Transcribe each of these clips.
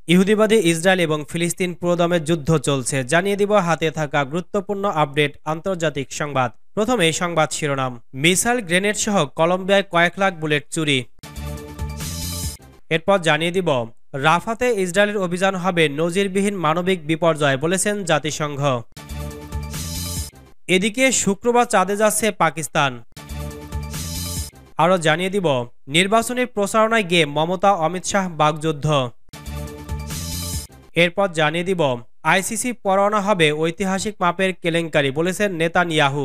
ইহুদিবাদী ইসরায়েল এবং ফিলিস্তিন পুরোদমে যুদ্ধ চলছে, জানিয়ে দিব হাতে থাকা গুরুত্বপূর্ণ আপডেট আন্তর্জাতিক সংবাদ। প্রথমে সংবাদ শিরোনাম। মিসাইল গ্রেনেড সহ কলম্বিয়ায় কয়েক লাখ বুলেট চুরি। এরপর জানিয়ে দিব রাফাতে ইসরায়েলের অভিযান হবে নজিরবিহীন মানবিক বিপর্যয়, বলেছেন জাতিসংঘ। এদিকে শুক্রবার চাঁদে যাচ্ছে পাকিস্তান। আরও জানিয়ে দিব নির্বাচনী প্রচারণায় গিয়ে মমতা অমিত শাহ বাগযুদ্ধ। এরপর জানিয়ে দিব আইসিসি পরোয়ানা হবে ঐতিহাসিক মাপের কেলেঙ্কারি, বলেছেন নেতানিয়াহু।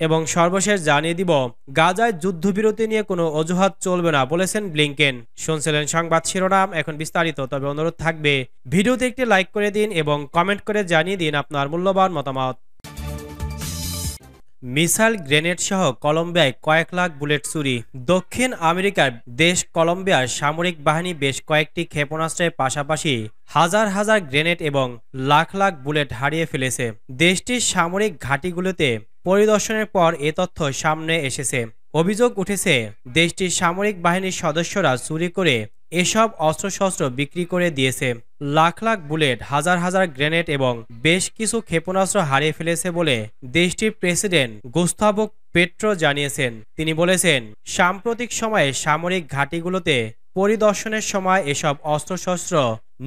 এবং সর্বশেষ জানিয়ে দিব গাজায় যুদ্ধবিরতি নিয়ে কোনো অজুহাত চলবে না, বলেছেন ব্লিংকেন। শুনছিলেন সংবাদ শিরোনাম, এখন বিস্তারিত। তবে অনুরোধ থাকবে ভিডিওতে একটি লাইক করে দিন এবং কমেন্ট করে জানিয়ে দিন আপনার মূল্যবান মতামত। মিসাইল গ্রেনেড সহ কলম্বিয়ায় কয়েক লাখ বুলেট চুরি। দক্ষিণ আমেরিকার দেশ কলম্বিয়ার সামরিক বাহিনী বেশ কয়েকটি ক্ষেপণাস্ত্রের পাশাপাশি হাজার হাজার গ্রেনেড এবং লাখ লাখ বুলেট হারিয়ে ফেলেছে। দেশটির সামরিক ঘাঁটিগুলোতে পরিদর্শনের পর এ তথ্য সামনে এসেছে। অভিযোগ উঠেছে দেশটির সামরিক বাহিনীর সদস্যরা চুরি করে এসব অস্ত্রশস্ত্র বিক্রি করে দিয়েছে। লাখ লাখ বুলেট, হাজার হাজার গ্রেনেড এবং বেশ কিছু ক্ষেপণাস্ত্র হারিয়ে ফেলেছে বলে দেশটির প্রেসিডেন্ট গুস্তাভো পেট্রো জানিয়েছেন। তিনি বলেছেন, সাম্প্রতিক সময়ে সামরিক ঘাঁটিগুলোতে পরিদর্শনের সময় এসব অস্ত্রশস্ত্র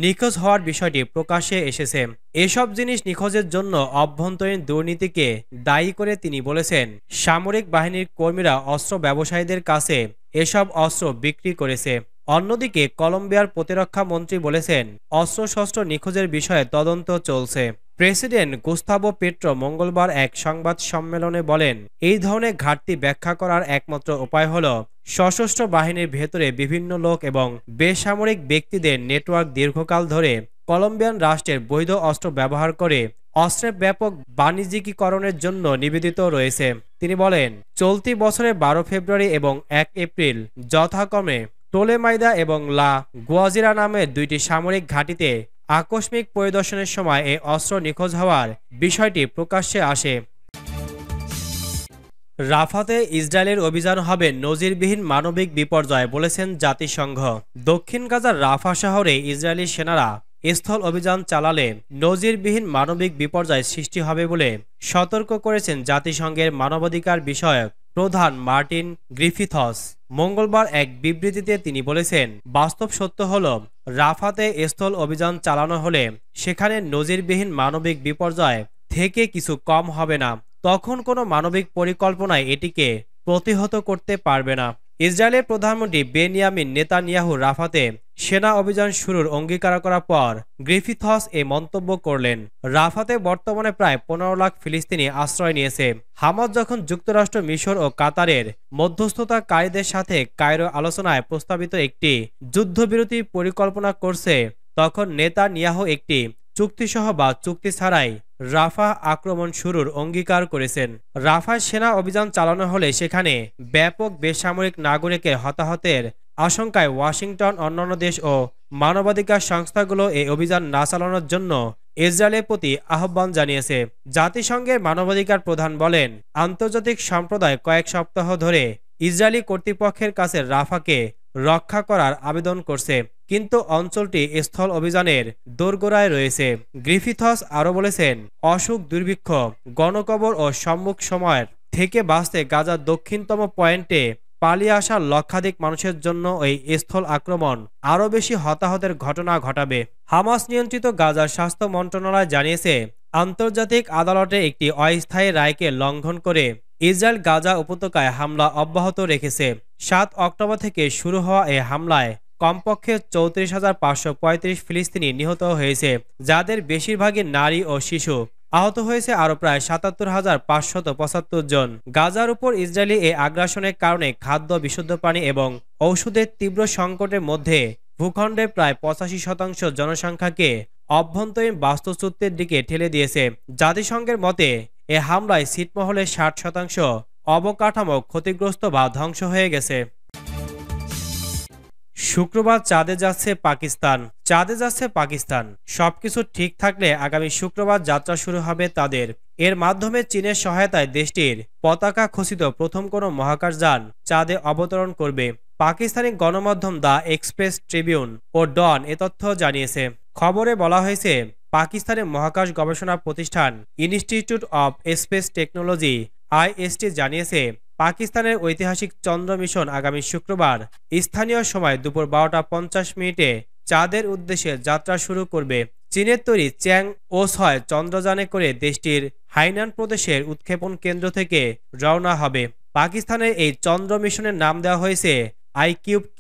নিখোঁজ হওয়ার বিষয়টি প্রকাশ্যে এসেছে। এসব জিনিস নিখোঁজের জন্য অভ্যন্তরীণ দুর্নীতিকে দায়ী করে তিনি বলেছেন, সামরিক বাহিনীর কর্মীরা অস্ত্র ব্যবসায়ীদের কাছে এসব অস্ত্র বিক্রি করেছে। অন্যদিকে কলম্বিয়ার প্রতিরক্ষা মন্ত্রী বলেছেন, অস্ত্রশস্ত্র নিখোঁজের বিষয়ে তদন্ত চলছে। প্রেসিডেন্ট গুস্তাভো পেট্রো মঙ্গলবার এক সংবাদ সম্মেলনে বলেন, এই ধরনের ঘাটতি ব্যাখ্যা করার একমাত্র উপায় হল সশস্ত্র বাহিনীর ভেতরে বিভিন্ন লোক এবং বেসামরিক ব্যক্তিদের নেটওয়ার্ক দীর্ঘকাল ধরে কলম্বিয়ান রাষ্ট্রের বৈধ অস্ত্র ব্যবহার করে অস্ত্রের ব্যাপক বাণিজ্যিকীকরণের জন্য নিবেদিত রয়েছে। তিনি বলেন, চলতি বছরের 12 ফেব্রুয়ারি এবং 1 এপ্রিল যথাক্রমে টোলেমাইদা এবং লা গুয়াজিরা নামে দুইটি সামরিক ঘাঁটিতে আকস্মিক পরিদর্শনের সময় এই অস্ত্র নিখোঁজ হওয়ার বিষয়টি প্রকাশ্যে আসে। রাফাতে ইসরায়েলের অভিযান হবে নজিরবিহীন মানবিক বিপর্যয়, বলেছেন জাতিসংঘ। দক্ষিণ গাজার রাফা শহরে ইসরায়েলি সেনারা স্থল অভিযান চালালে নজিরবিহীন মানবিক বিপর্যয় সৃষ্টি হবে বলে সতর্ক করেছেন জাতিসংঘের মানবাধিকার বিষয়ক প্রধান মার্টিন গ্রিফিথস। মঙ্গলবার এক বিবৃতিতে তিনি বলেছেন, বাস্তব সত্য হল রাফাতে স্থল অভিযান চালানো হলে সেখানে নজিরবিহীন মানবিক বিপর্যয় থেকে কিছু কম হবে না। তখন কোনো মানবিক পরিকল্পনায় এটিকে প্রতিহত করতে পারবে না। ইসরায়েলের প্রধানমন্ত্রী বেনিয়ামিন নেতানিয়াহু রাফাতে সেনা অভিযান শুরুর অঙ্গীকার করার পর গ্রিফিথস এ মন্তব্য করলেন। রাফাতে বর্তমানে প্রায় 15 লাখ ফিলিস্তিনি আশ্রয় নিয়েছে। হামাস যখন যুক্তরাষ্ট্র, মিশর ও কাতারের মধ্যস্থতাকারীদের সাথে কায়রো আলোচনায় প্রস্তাবিত একটি যুদ্ধবিরতি পরিকল্পনা করছে, তখন নেতানিয়াহু একটি চুক্তিসহ বা চুক্তি ছাড়াই রাফা আক্রমণ শুরুর অঙ্গীকার করেছেন। রাফায় সেনা অভিযান চালানো হলে সেখানে ব্যাপক বেসামরিক নাগরিকের হতাহতের আশঙ্কায় ওয়াশিংটন অন্যান্য দেশ ও মানবাধিকার সংস্থাগুলো এই অভিযান না চালানোর জন্য ইসরায়েলের প্রতি আহ্বান জানিয়েছে। জাতিসংঘের মানবাধিকার প্রধান বলেন, আন্তর্জাতিক সম্প্রদায় কয়েক সপ্তাহ ধরে ইসরায়েলি কর্তৃপক্ষের কাছে রাফাকে রক্ষা করার আবেদন করছে, কিন্তু অঞ্চলটি স্থল অভিযানের দোরগোড়ায় রয়েছে। গ্রিফিথস আরও বলেছেন, অসুখ, দুর্ভিক্ষ, গণকবর ও সম্মুখ সময়ের থেকে বাঁচতে গাজার দক্ষিণতম পয়েন্টে পালিয়ে আসা লক্ষাধিক মানুষের জন্য এই স্থল আক্রমণ আরও বেশি হতাহতের ঘটনা ঘটাবে। হামাস নিয়ন্ত্রিত গাজার স্বাস্থ্য মন্ত্রণালয় জানিয়েছে, আন্তর্জাতিক আদালতে একটি অস্থায়ী রায়কে লঙ্ঘন করে ইসরায়েল গাজা উপত্যকায় হামলা অব্যাহত রেখেছে। 7 অক্টোবর থেকে শুরু হওয়া এই হামলায় কমপক্ষে 34,535 ফিলিস্তিনি নিহত হয়েছে, যাদের বেশিরভাগই নারী ও শিশু। আহত হয়েছে আরও প্রায় 77,575 জন। গাজার উপর ইসরায়েলি এই আগ্রাসনের কারণে খাদ্য, বিশুদ্ধ পানি এবং ঔষধের তীব্র সংকটের মধ্যে ভূখণ্ডের প্রায় 85% জনসংখ্যাকে অভ্যন্তরীণ বাস্তুচ্যুতির দিকে ঠেলে দিয়েছে। জাতিসংঘের মতে এ হামলায় ছিটমহলের 60% অবকাঠামো ক্ষতিগ্রস্ত বা ধ্বংস হয়ে গেছে। শুক্রবার চাঁদে যাচ্ছে পাকিস্তান। চাঁদে যাচ্ছে পাকিস্তান। সবকিছু ঠিক থাকলে আগামী শুক্রবার যাত্রা শুরু হবে তাদের। এর মাধ্যমে চীনের সহায়তায় দেশটির পতাকা খচিত প্রথম কোনো মহাকাশযান চাঁদে অবতরণ করবে। পাকিস্তানি গণমাধ্যম দ্য এক্সপ্রেস ট্রিবিউন ও ডন এ তথ্য জানিয়েছে। খবরে বলা হয়েছে, পাকিস্তানের মহাকাশ গবেষণা প্রতিষ্ঠান institute of space technology IST জানিয়েছে, পাকিস্তানের ঐতিহাসিক চন্দ্র মিশন আগামী শুক্রবার স্থানীয় সময় দুপুর 12টা 50 চাঁদের উদ্দেশ্যে যাত্রা শুরু করবে। চীনের তৈরি চ্যাং-ও-6 চন্দ্রযানে করে দেশটির হাইনান প্রদেশের উৎক্ষেপণ কেন্দ্র থেকে রওনা হবে। পাকিস্তানের এই চন্দ্র মিশনের নাম দেওয়া হয়েছে IQ-Q।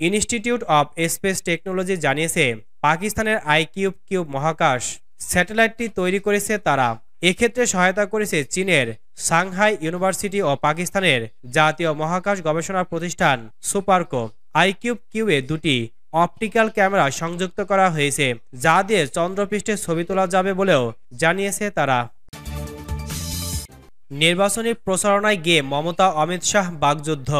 Institute of space technology জানিয়েছে, পাকিস্তানের IQ-Q মহাকাশ স্যাটেলাইটটি তৈরি করেছে তারা। এক্ষেত্রে সহায়তা করেছে চীনের সাংহাই ইউনিভার্সিটি ও পাকিস্তানের জাতীয় মহাকাশ গবেষণা প্রতিষ্ঠান সুপারকো। IQ-Q-এ দুটি অপটিক্যাল ক্যামেরা সংযুক্ত করা হয়েছে, যা দিয়ে চন্দ্রপৃষ্ঠে ছবি তোলা যাবে বলেও জানিয়েছে তারা। নির্বাচনী প্রচারণায় গিয়ে মমতা অমিত শাহ বাগযুদ্ধ।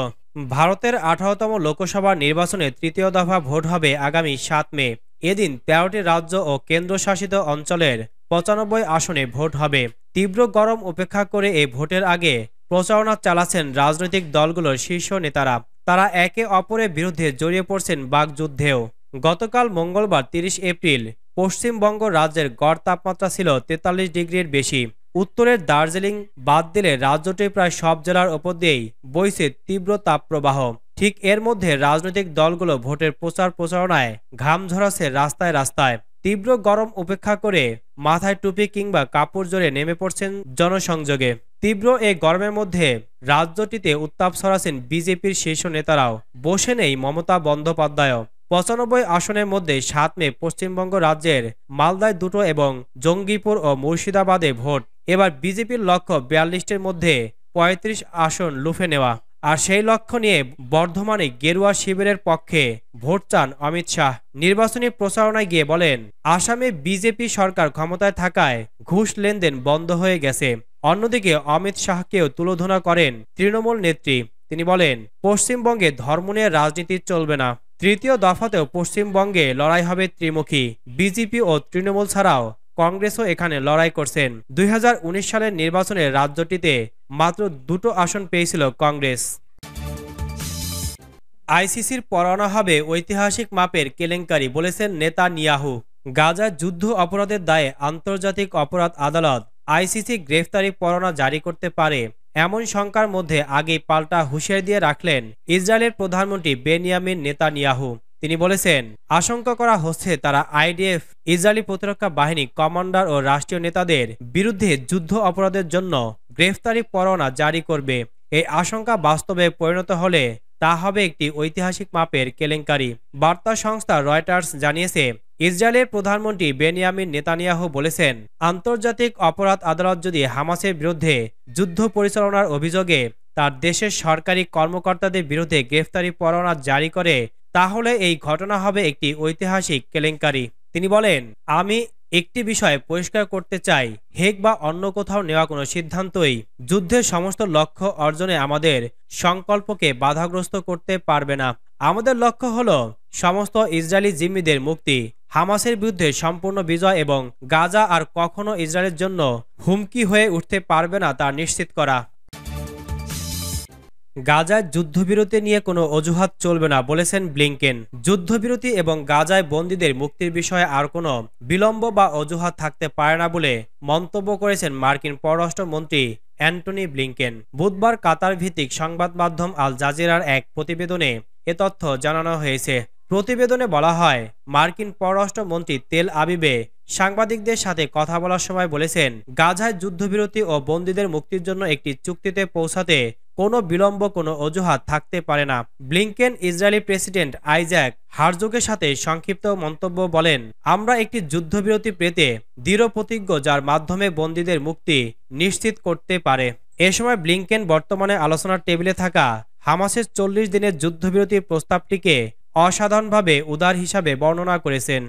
ভারতের 18তম লোকসভা নির্বাচনে তৃতীয় দফা ভোট হবে আগামী 7 মে। এদিন 13টি রাজ্য ও কেন্দ্রশাসিত অঞ্চলের 95 আসনে ভোট হবে। তীব্র গরম উপেক্ষা করে এই ভোটের আগে প্রচারণা চালাচ্ছেন রাজনৈতিক দলগুলোর শীর্ষ নেতারা। তারা একে অপরের বিরুদ্ধে জড়িয়ে পড়ছেন বাগযুদ্ধেও। গতকাল মঙ্গলবার 30 এপ্রিল পশ্চিমবঙ্গ রাজ্যের গড় তাপমাত্রা ছিল 43 ডিগ্রির বেশি। উত্তরের দার্জিলিং বাদ দিলে রাজ্যটির প্রায় সব জেলার ওপর দিয়েই বইছে তীব্র তাপপ্রবাহ। ঠিক এর মধ্যে রাজনৈতিক দলগুলো ভোটের প্রচারণায় ঘাম ঝরাচ্ছে রাস্তায় রাস্তায়। তীব্র গরম উপেক্ষা করে মাথায় টুপি কিংবা কাপড় জড়িয়ে নেমে পড়ছেন জনসংযোগে। তীব্র এই গরমের মধ্যে রাজ্যটিতে উত্তাপ ছড়াচ্ছেন বিজেপির শীর্ষ নেতারাও। বসে নেই মমতা বন্দ্যোপাধ্যায়। 95 আসনের মধ্যে 7 মে পশ্চিমবঙ্গ রাজ্যের মালদায় 2টো এবং জঙ্গিপুর ও মুর্শিদাবাদে ভোট। এবার বিজেপির লক্ষ্য 42টির মধ্যে 35 আসন লুফে নেওয়া। আর সেই লক্ষ্য নিয়ে বর্ধমানে গেরুয়া শিবিরের পক্ষে ভোট চান অমিত শাহ। নির্বাচনী প্রচারণায় গিয়ে বলেন, আসামে বিজেপি সরকার ক্ষমতায় থাকায় ঘুষ লেনদেন বন্ধ হয়ে গেছে। অন্যদিকে অমিত শাহকেও তুলোধনা করেন তৃণমূল নেত্রী। তিনি বলেন, পশ্চিমবঙ্গে ধর্ম নিয়ে রাজনীতি চলবে না। তৃতীয় দফাতেও পশ্চিমবঙ্গে লড়াই হবে ত্রিমুখী। বিজেপি ও তৃণমূল ছাড়াও কংগ্রেসও এখানে লড়াই করছেন। 2019 সালের নির্বাচনে রাজ্যটিতে মাত্র 2টো আসন পেয়েছিল কংগ্রেস। আইসিসির পরোয়ানা হবে ঐতিহাসিক মাপের কেলেঙ্কারি, বলেছেন নেতানিয়াহু। গাজায় যুদ্ধ অপরাধের দায়ে আন্তর্জাতিক অপরাধ আদালত ICC গ্রেফতারি পরোয়ানা জারি করতে পারে, এমন শঙ্কার মধ্যে আগেই পাল্টা হুঁশিয়ারি দিয়ে রাখলেন ইসরায়েলের প্রধানমন্ত্রী বেনিয়ামিন নেতানিয়াহু। তিনি বলেছেন, আশঙ্কা করা হচ্ছে তারা IDF ইসরায়েলি প্রতিরক্ষা বাহিনী কমান্ডার ও রাষ্ট্রীয় নেতাদের বিরুদ্ধে যুদ্ধ অপরাধের জন্য গ্রেফতারি পরোয়ানা জারি করবে। এই আশঙ্কা বাস্তবে পরিণত হলে তা হবে একটি ঐতিহাসিক মাপের কেলেঙ্কারি। বার্তা সংস্থা রয়টার্স জানিয়েছে, ইসরায়েলের প্রধানমন্ত্রী বেনিয়ামিন নেতানিয়াহু বলেছেন, আন্তর্জাতিক অপরাধ আদালত যদি হামাসের বিরুদ্ধে যুদ্ধ পরিচালনার অভিযোগে তার দেশের সরকারি কর্মকর্তাদের বিরুদ্ধে গ্রেফতারি পরোয়ানা জারি করে, তাহলে এই ঘটনা হবে একটি ঐতিহাসিক কেলেঙ্কারি। তিনি বলেন, আমি একটি বিষয় পরিষ্কার করতে চাই, হেগ বা অন্য কোথাও নেওয়া কোনো সিদ্ধান্তই যুদ্ধের সমস্ত লক্ষ্য অর্জনে আমাদের সংকল্পকে বাধাগ্রস্ত করতে পারবে না। আমাদের লক্ষ্য হলো সমস্ত ইসরায়েলি জিম্মিদের মুক্তি, হামাসের বিরুদ্ধে সম্পূর্ণ বিজয় এবং গাজা আর কখনো ইসরায়েলের জন্য হুমকি হয়ে উঠতে পারবে না তা নিশ্চিত করা। গাজায় যুদ্ধবিরতি নিয়ে কোনো অজুহাত চলবে না, বলেছেন ব্লিংকেন। যুদ্ধবিরতি এবং গাজায় বন্দীদের মুক্তির বিষয়ে আর কোনো বিলম্ব বা অজুহাত থাকতে পারে না বলে মন্তব্য করেছেন মার্কিন পররাষ্ট্রমন্ত্রী অ্যান্টনি ব্লিংকেন। বুধবার কাতার ভিত্তিক সংবাদ মাধ্যম আল জাজিরার এক প্রতিবেদনে এ তথ্য জানানো হয়েছে। প্রতিবেদনে বলা হয়, মার্কিন পররাষ্ট্রমন্ত্রী তেল আবিবে সাংবাদিকদের সাথে কথা বলার সময় বলেছেন, গাজায় যুদ্ধবিরতি ও বন্দীদের মুক্তির জন্য একটি চুক্তিতে পৌঁছাতে কোনো বিলম্ব, কোনো অজুহাত থাকতে পারে না। ব্লিংকেন ইসরায়েলি প্রেসিডেন্ট আইজ্যাক হারজোগের সাথে সংক্ষিপ্ত মন্তব্য বলেন, আমরা একটি যুদ্ধবিরতি পেতে দৃঢ় প্রতিজ্ঞ, যার মাধ্যমে বন্দীদের মুক্তি নিশ্চিত করতে পারে। এ সময় ব্লিংকেন বর্তমানে আলোচনার টেবিলে থাকা হামাসের 40 দিনের যুদ্ধবিরতির প্রস্তাবটিকে অসাধারণভাবে উদার হিসাবে বর্ণনা করেছেন।